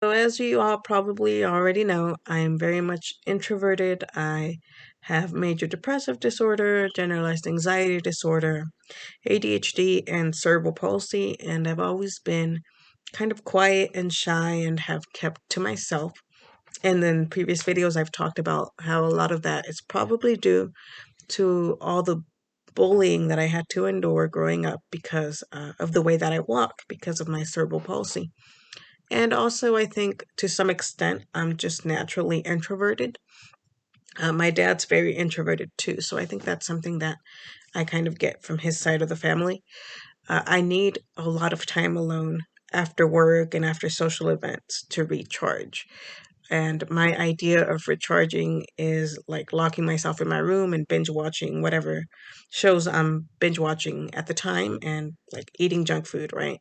So, as you all probably already know, I am very much introverted. I have major depressive disorder, generalized anxiety disorder, ADHD, and cerebral palsy, and I've always been kind of quiet and shy and have kept to myself. And in previous videos, I've talked about how a lot of that is probably due to all the bullying that I had to endure growing up because of the way that I walk, because of my cerebral palsy. And also, I think to some extent, I'm just naturally introverted. My dad's very introverted too, so I think that's something that I kind of get from his side of the family. I need a lot of time alone after work and after social events to recharge. And my idea of recharging is like locking myself in my room and binge watching whatever shows I'm binge watching at the time and like eating junk food, right?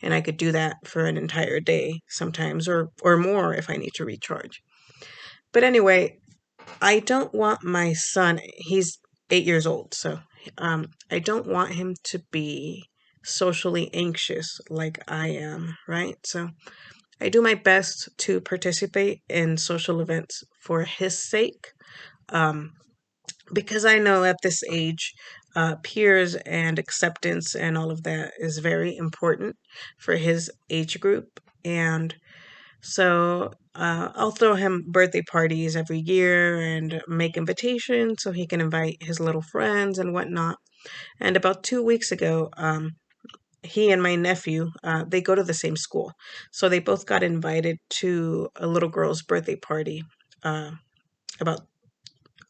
And I could do that for an entire day sometimes or more if I need to recharge. But anyway, I don't want my son, he's 8 years old, so I don't want him to be socially anxious like I am, right? So I do my best to participate in social events for his sake, um, because I know at this age, peers and acceptance and all of that is very important for his age group. And so I'll throw him birthday parties every year and make invitations so he can invite his little friends and whatnot. And about 2 weeks ago, he and my nephew, they go to the same school. So they both got invited to a little girl's birthday party uh, about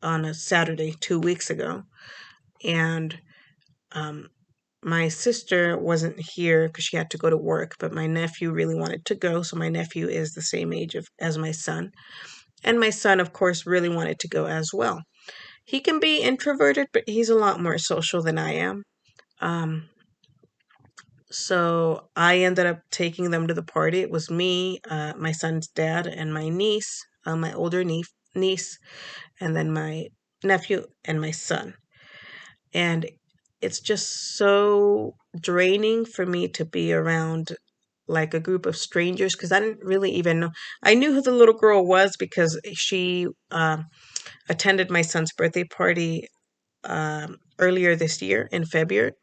on a Saturday 2 weeks ago. And um, my sister wasn't here because she had to go to work, but my nephew really wanted to go. So my nephew is the same age as my son. And my son, of course, really wanted to go as well. He can be introverted, but he's a lot more social than I am. Um, So I ended up taking them to the party. It was me, my son's dad, and my niece, my older niece, and then my nephew and my son. And it's just so draining for me to be around like a group of strangers because I didn't really even know. I knew who the little girl was because she attended my son's birthday party earlier this year in February.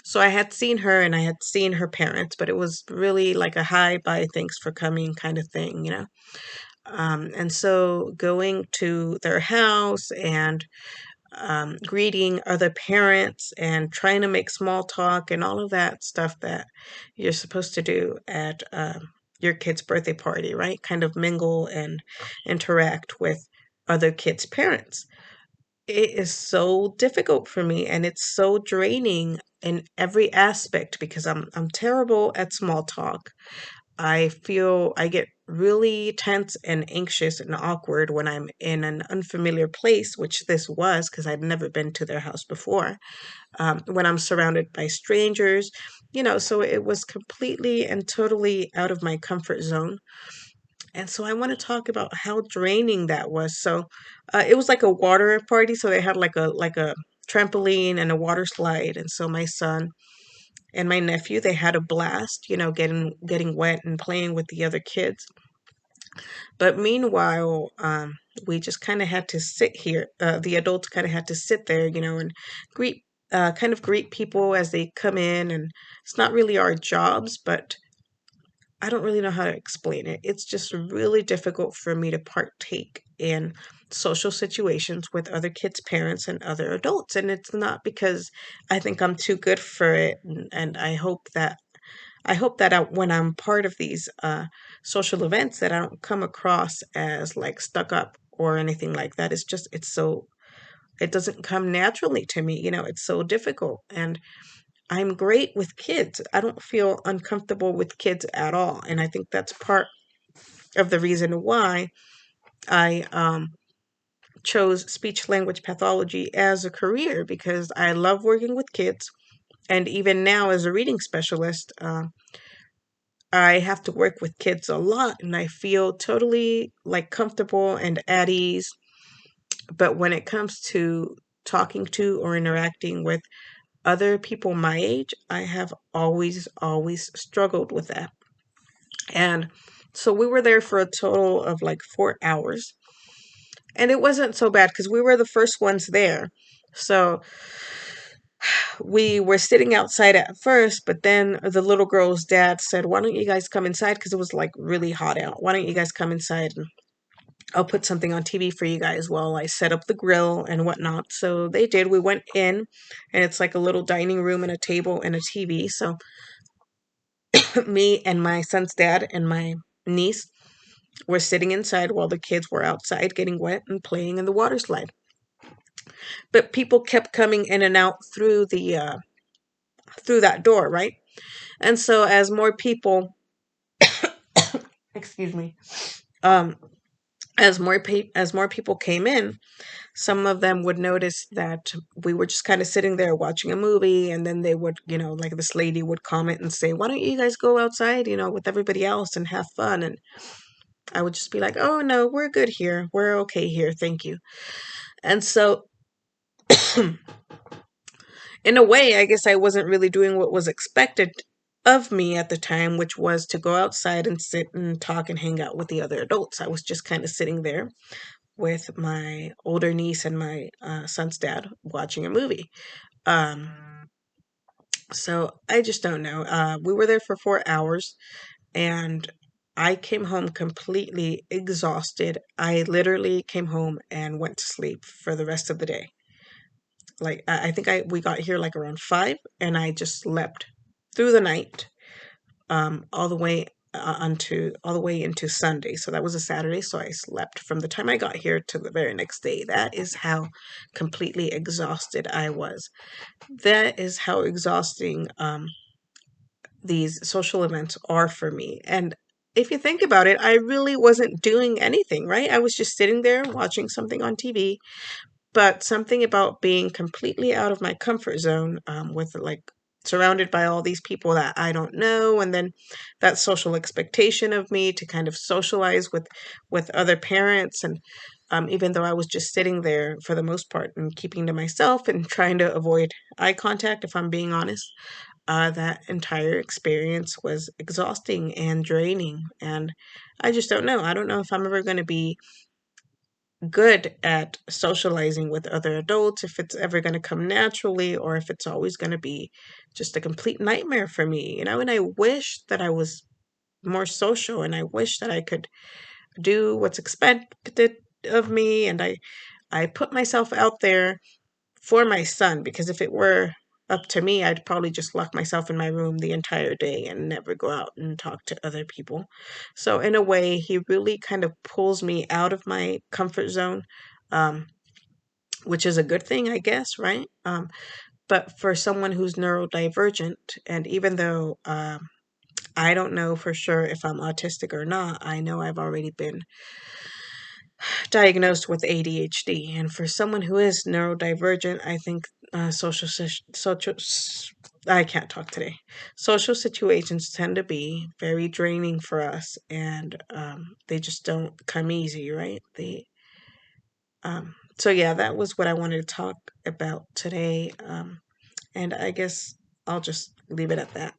So I had seen her and I had seen her parents, but it was really like a hi, bye, thanks for coming kind of thing, you know? And so going to their house and greeting other parents and trying to make small talk and all of that stuff that you're supposed to do at your kid's birthday party, right? Kind of mingle and interact with other kids' parents. It is so difficult for me and it's so draining in every aspect because I'm terrible at small talk. I feel I get really tense and anxious and awkward when I'm in an unfamiliar place, which this was because I'd never been to their house before. When I'm surrounded by strangers, so it was completely and totally out of my comfort zone. And so I want to talk about how draining that was. So it was like a water party, so they had like a trampoline and a water slide. And so my son and my nephew, they had a blast, getting wet and playing with the other kids. But meanwhile, we just kind of had to sit here. The adults kind of had to sit there, and greet kind of greet people as they come in. And it's not really our jobs, but I don't really know how to explain it. It's just really difficult for me to partake in social situations with other kids' parents and other adults. And it's not because I think I'm too good for it. And I hope that when I'm part of these social events that I don't come across as like stuck up or anything like that. It doesn't come naturally to me. It's so difficult. And I'm great with kids. I don't feel uncomfortable with kids at all. And I think that's part of the reason why I chose speech language pathology as a career because I love working with kids. And even now, as a reading specialist, I have to work with kids a lot and I feel totally like comfortable and at ease. But when it comes to talking to or interacting with other people my age, I have always, always struggled with that. And So we were there for a total of like 4 hours. And it wasn't so bad because we were the first ones there. So we were sitting outside at first, but then the little girl's dad said, "Why don't you guys come inside?" Because it was like really hot out. "Why don't you guys come inside and I'll put something on TV for you guys while I set up the grill and whatnot." So they did. We went in, and it's like a little dining room and a table and a TV. So me and my son's dad and my niece were sitting inside while the kids were outside getting wet and playing in the water slide. But people kept coming in and out through that door, right? And so as more people, excuse me, um, as more people came in, some of them would notice that we were just kind of sitting there watching a movie, and then they would, like this lady would comment and say, "Why don't you guys go outside, with everybody else and have fun?" And I would just be like, "Oh no, we're good here. We're okay here. Thank you." And so in a way, I guess I wasn't really doing what was expected of me at the time, which was to go outside and sit and talk and hang out with the other adults. I was just kind of sitting there with my older niece and my son's dad watching a movie. Um, so I just don't know. We were there for 4 hours, and I came home completely exhausted. I literally came home and went to sleep for the rest of the day. Like I think I we got here like around 5, and I just slept through the night, all the way all the way into Sunday. So that was a Saturday. So I slept from the time I got here to the very next day. That is how completely exhausted I was. That is how exhausting these social events are for me. And if you think about it, I really wasn't doing anything, right? I was just sitting there watching something on TV, but something about being completely out of my comfort zone, with like surrounded by all these people that I don't know, and then that social expectation of me to kind of socialize with other parents, and even though I was just sitting there for the most part and keeping to myself and trying to avoid eye contact, if I'm being honest, that entire experience was exhausting and draining. And I just don't know. I don't know if I'm ever going to be good at socializing with other adults, if it's ever going to come naturally, or if it's always going to be just a complete nightmare for me, And I wish that I was more social, and I wish that I could do what's expected of me. And I put myself out there for my son, because if it were up to me, I'd probably just lock myself in my room the entire day and never go out and talk to other people. So, in a way, he really kind of pulls me out of my comfort zone, um, which is a good thing, I guess, right? But for someone who's neurodivergent, and even though I don't know for sure if I'm autistic or not, I know I've already been diagnosed with ADHD. And for someone who is neurodivergent, I think I can't talk today. Social situations tend to be very draining for us, and they just don't come easy, right? So yeah, that was what I wanted to talk about today. And I guess I'll just leave it at that.